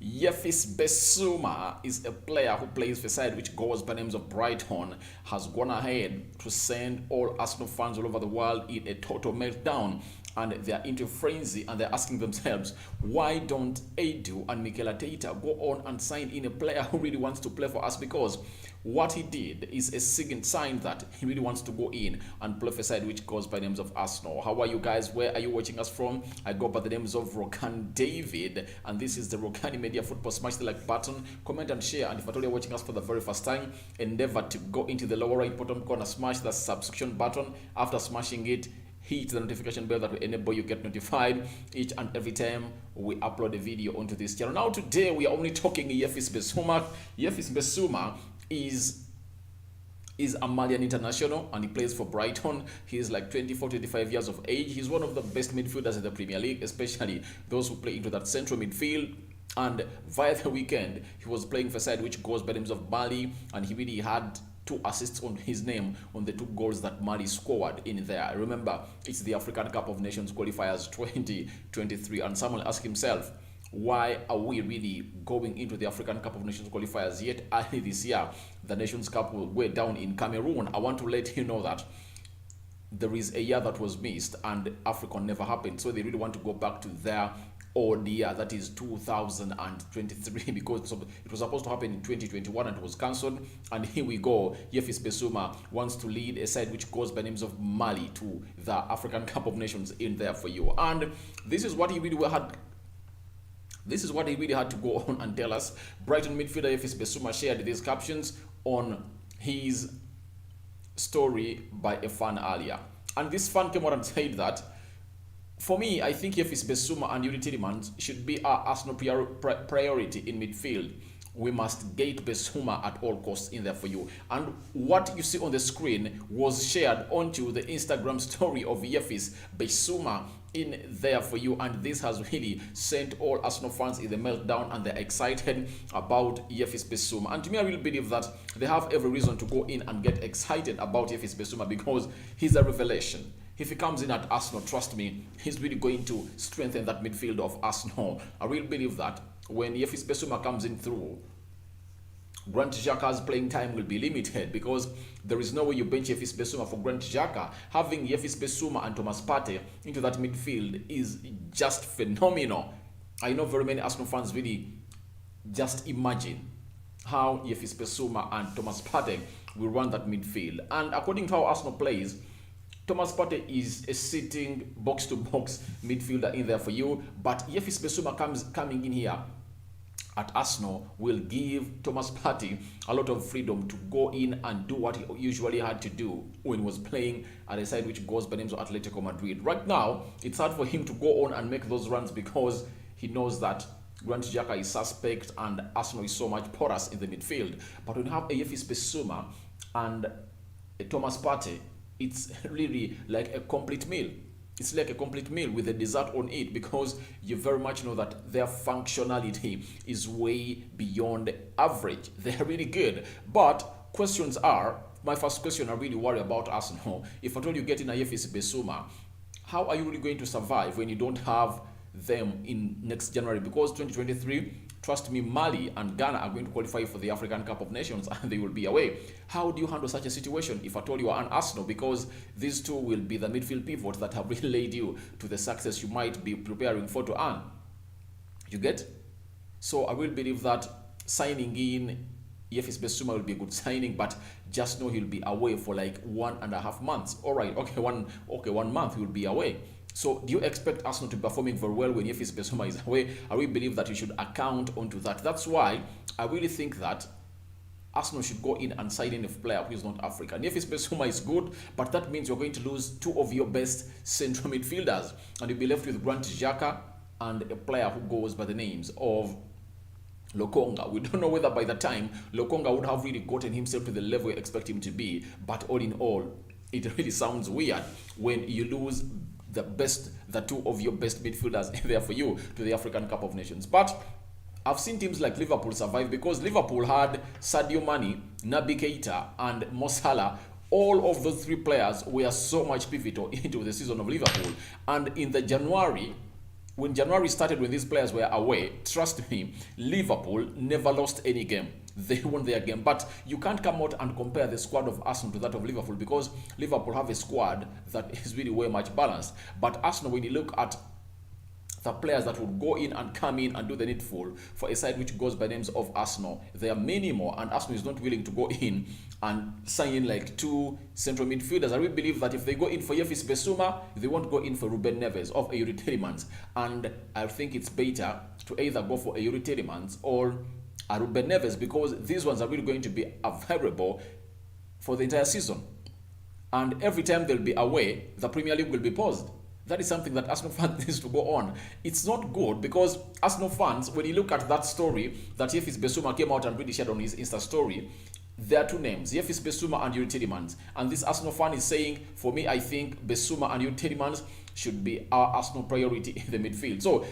Yves Bissouma is a player who plays for side which goes by names of Brighton, has gone ahead to send all Arsenal fans all over the world in a total meltdown. And they're into frenzy and they're asking themselves, why don't Edu and Mikel Arteta go on and sign in a player who really wants to play for us? Because what he did is a sign that he really wants to go in and play for side which goes by names of Arsenal. How are you guys? Where are you watching us from? I go by the names of Rokani David, and this is the Rokani Media Football. Smash the like button, comment and share, and if at all you're watching us for the very first time, endeavor to go into the lower right bottom corner, smash the subscription button. After smashing it, hit the notification bell that will enable you get notified each and every time we upload a video onto this channel. Now today we are only talking Yves Bissouma. Yves Bissouma is a Malian international and he plays for Brighton. He is like 24, 25 years of age. He's one of the best midfielders in the Premier League, especially those who play into that central midfield. And via the weekend, he was playing for side which goes by the names of Mali, and he really had 2 assists on his name on the 2 goals that Mali scored in there. Remember, it's the African Cup of Nations qualifiers 2023, and someone asked himself, why are we really going into the African Cup of Nations qualifiers yet early this year? The Nations Cup will go down in Cameroon. I want to let you know that there is a year that was missed and Africa never happened, so they really want to go back to their old year, that is 2023, because it was supposed to happen in 2021 and it was cancelled. And here we go, Yves Bissouma wants to lead a side which goes by names of Mali to the African Cup of Nations in there for you. And this is what he really had to go on and tell us. Brighton midfielder Yves Bissouma shared these captions on his story by a fan earlier. And this fan came out and said that, for me, I think Yves Bissouma and Yuri Tielemans should be our Arsenal priority in midfield. We must get Bissouma at all costs in there for you. And what you see on the screen was shared onto the Instagram story of Yves Bissouma in there for you, and this has really sent all Arsenal fans in the meltdown, and they're excited about Yves Bissouma. And to me, I really believe that they have every reason to go in and get excited about Yves Bissouma because he's a revelation. If he comes in at Arsenal, trust me, he's really going to strengthen that midfield of Arsenal. I really believe that when Yves Bissouma comes in through, Granit Xhaka's playing time will be limited because there is no way you bench Yves Bissouma for Granit Xhaka. Having Yves Bissouma and Thomas Partey into that midfield is just phenomenal. I know very many Arsenal fans really just imagine how Yves Bissouma and Thomas Partey will run that midfield. And according to how Arsenal plays, Thomas Partey is a sitting box-to-box midfielder in there for you, but Yves Bissouma coming in here at Arsenal will give Thomas Partey a lot of freedom to go in and do what he usually had to do when he was playing at a side which goes by the names of Atletico Madrid. Right now, it's hard for him to go on and make those runs because he knows that Granit Xhaka is suspect and Arsenal is so much porous in the midfield. But when you have a Yves Bissouma and a Thomas Partey, it's really like a complete meal. It's like a complete meal with a dessert on it because you very much know that their functionality is way beyond average. They're really good. But questions are, my first question I really worry about Arsenal. If I told you get in a Yves Bissouma, how are you really going to survive when you don't have them in next January? Because 2023, trust me, Mali and Ghana are going to qualify for the African Cup of Nations and they will be away. How do you handle such a situation if at all you are an Arsenal? Because these two will be the midfield pivots that have really led you to the success you might be preparing for to earn. You get? So I will believe that signing in Yves Bissouma will be a good signing, but just know he'll be away for like 1.5 months. All right, okay, 1 month he'll be away. So do you expect Arsenal to be performing very well when Yves Bissouma is away? I really believe that you should account onto that. That's why I really think that Arsenal should go in and sign in a player who is not African. Yves Bissouma is good, but that means you're going to lose 2 of your best central midfielders. And you'll be left with Granit Xhaka and a player who goes by the names of Lokonga. We don't know whether by the time Lokonga would have really gotten himself to the level we expect him to be. But all in all, it really sounds weird when you lose the 2 of your best midfielders there for you to the African Cup of Nations. But I've seen teams like Liverpool survive because Liverpool had Sadio Mane, Naby Keita and Mo Salah. All of those 3 players were so much pivotal into the season of Liverpool. And in the January when January started, when these players were away, trust me, Liverpool never lost any game. They won their game. But you can't come out and compare the squad of Arsenal to that of Liverpool, because Liverpool have a squad that is really way much balanced. But Arsenal, when you look at the players that would go in and come in and do the needful for a side which goes by names of Arsenal, there are many more, and Arsenal is not willing to go in and sign in like 2 central midfielders. I really believe that if they go in for Yves Bissouma, they won't go in for Ruben Neves of Yuri Tielemans, and I think it's better to either go for a Yuri Tielemans or a Ruben Neves, because these ones are really going to be available for the entire season, and every time they'll be away, the Premier League will be paused. That is something that Arsenal fans needs to go on. It's not good, because Arsenal fans, when you look at that story that Yves Bissouma came out and really shared on his Insta story, there are 2 names, Yves Bissouma and Yuri Tielemans. And this Arsenal fan is saying, for me, I think Bissouma and Yuri Tielemans should be our Arsenal priority in the midfield. So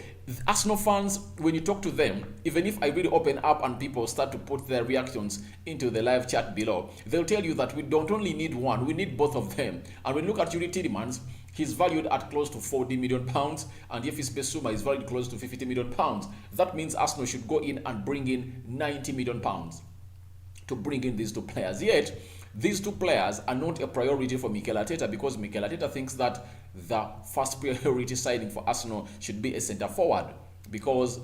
Arsenal fans, when you talk to them, even if I really open up and people start to put their reactions into the live chat below, they'll tell you that we don't only need one, we need both of them. And when you look at Yuri Tielemans, he's valued at close to £40 million, and Yves Bissouma is valued close to £50 million. That means Arsenal should go in and bring in £90 million to bring in these 2 players. Yet, these 2 players are not a priority for Mikel Arteta, because Mikel Arteta thinks that the first priority signing for Arsenal should be a centre forward, because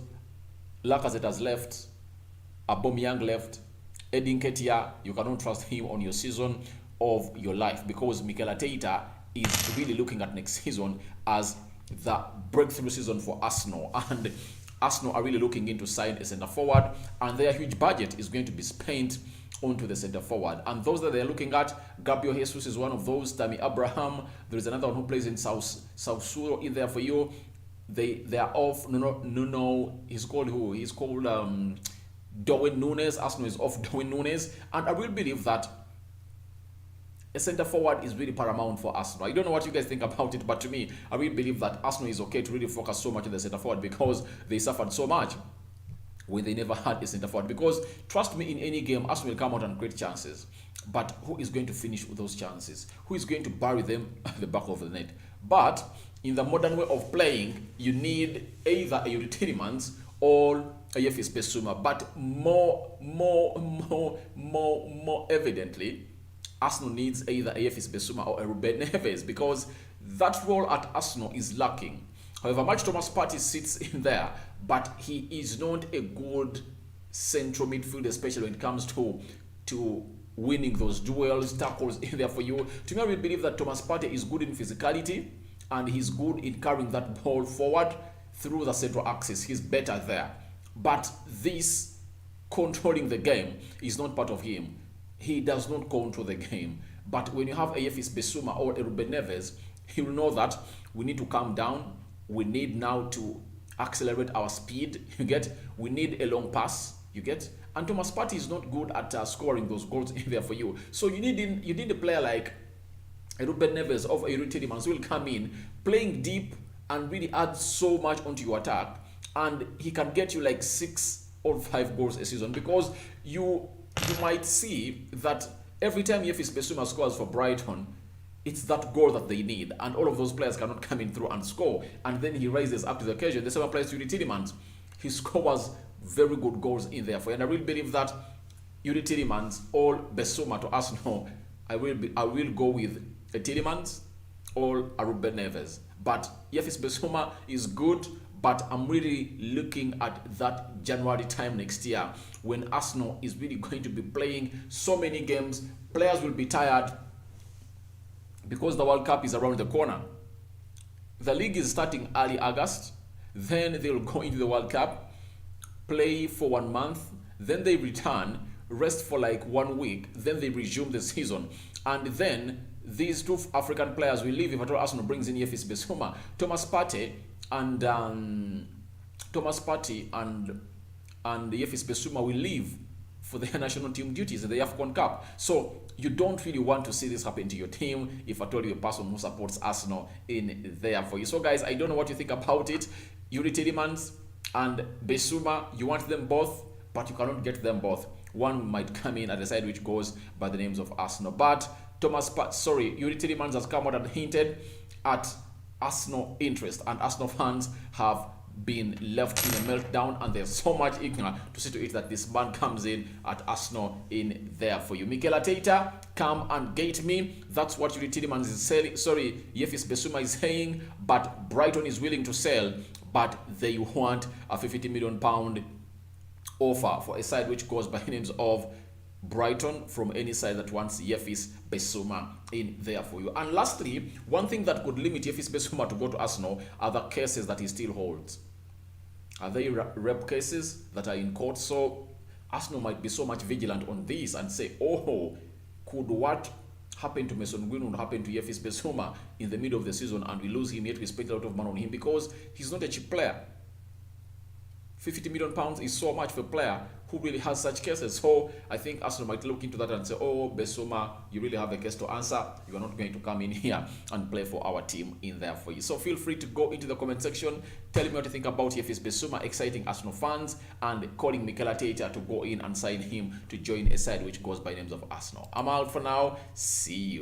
Lacazette has left, Aubameyang left, Edin Ketia, you cannot trust him on your season of your life, because Mikel Arteta is really looking at next season as the breakthrough season for Arsenal, and Arsenal are really looking into sign a centre forward, and their huge budget is going to be spent onto the centre forward. And those that they're looking at, Gabriel Jesus is one of those, Tammy Abraham, there is another one who plays in Sassuolo in there for you. They are off. No, he's called who? He's called Darwin Núñez. Arsenal is off Darwin Núñez, and I really believe that a centre forward is really paramount for Arsenal. I don't know what you guys think about it, but to me, I really believe that Arsenal is okay to really focus so much on the centre forward, because they suffered so much when they never had a centre forward. Because trust me, in any game, Arsenal will come out and create chances, but who is going to finish with those chances? Who is going to bury them at the back of the net? But in the modern way of playing, you need either a Yuri Tielemans or a Yves Bissouma, but more evidently, Arsenal needs either a Yves Bissouma or a Ruben Neves, because that role at Arsenal is lacking. However much Thomas Partey sits in there, but he is not a good central midfielder, especially when it comes to winning those duels, tackles in there for you. To me, I really believe that Thomas Partey is good in physicality, and he's good in carrying that ball forward through the central axis. He's better there. But this controlling the game is not part of him. He does not control the game. But when you have a Yves Bissouma or a Ruben Neves, he will know that we need to calm down. We need now to accelerate our speed. You get? We need a long pass. You get? And Thomas Partey is not good at scoring those goals in there for you. So you need a player like a Ruben Neves of a Yuri Tielemans who will come in, playing deep and really add so much onto your attack. And he can get you like 6 or 5 goals a season, because you might see that every time Yves Bissouma scores for Brighton, it's that goal that they need, and all of those players cannot come in through and score, and then he rises up to the occasion. The same applies to Yuri Tielemans. He scores very good goals in there for you, and I really believe that Yuri Tielemans or Bissouma to Arsenal, I will go with a Tielemans or a Ruben Neves. But Yves Bissouma is good, but I'm really looking at that January time next year when Arsenal is really going to be playing so many games. Players will be tired because the World Cup is around the corner. The league is starting early August. Then they'll go into the World Cup, play for 1 month, then they return, rest for like 1 week, then they resume the season. And then these 2 African players will leave if at all Arsenal brings in Yves Bissouma. Thomas Partey and Yves Bissouma will leave for their national team duties in the AFCON Cup. So you don't really want to see this happen to your team if at all you're a person who supports Arsenal in there for you. So guys, I don't know what you think about it. Yuri Tielemans and Bissouma, you want them both, but you cannot get them both. One might come in at the side which goes by the names of Arsenal. But Yuri Tielemans has come out and hinted at Arsenal interest, and Arsenal fans have been left in a meltdown, and they're so much eager to see to it that this man comes in at Arsenal in there for you. Mikel Arteta, come and get me. That's what Yuri Tielemans is selling. Sorry, Yves Bissouma is saying, but Brighton is willing to sell, but they want a £50 million offer for a side which goes by the names of Brighton, from any side that wants Yves Bissouma in there for you. And lastly, one thing that could limit Yves Bissouma to go to Arsenal are the cases that he still holds. Are they rep cases that are in court? So Arsenal might be so much vigilant on this and say, oh, could what happened to Mason Greenwood happen to Yves Bissouma in the middle of the season, and we lose him, yet we spend a lot of money on him because he's not a cheap player. £50 million is so much for a player who really has such cases. So I think Arsenal might look into that and say, oh, Bissouma, you really have a case to answer. You are not going to come in here and play for our team in there for you. So feel free to go into the comment section. Tell me what you think about Yves Bissouma, exciting Arsenal fans, and calling Mikel Arteta to go in and sign him to join a side which goes by names of Arsenal. I'm out for now. See you.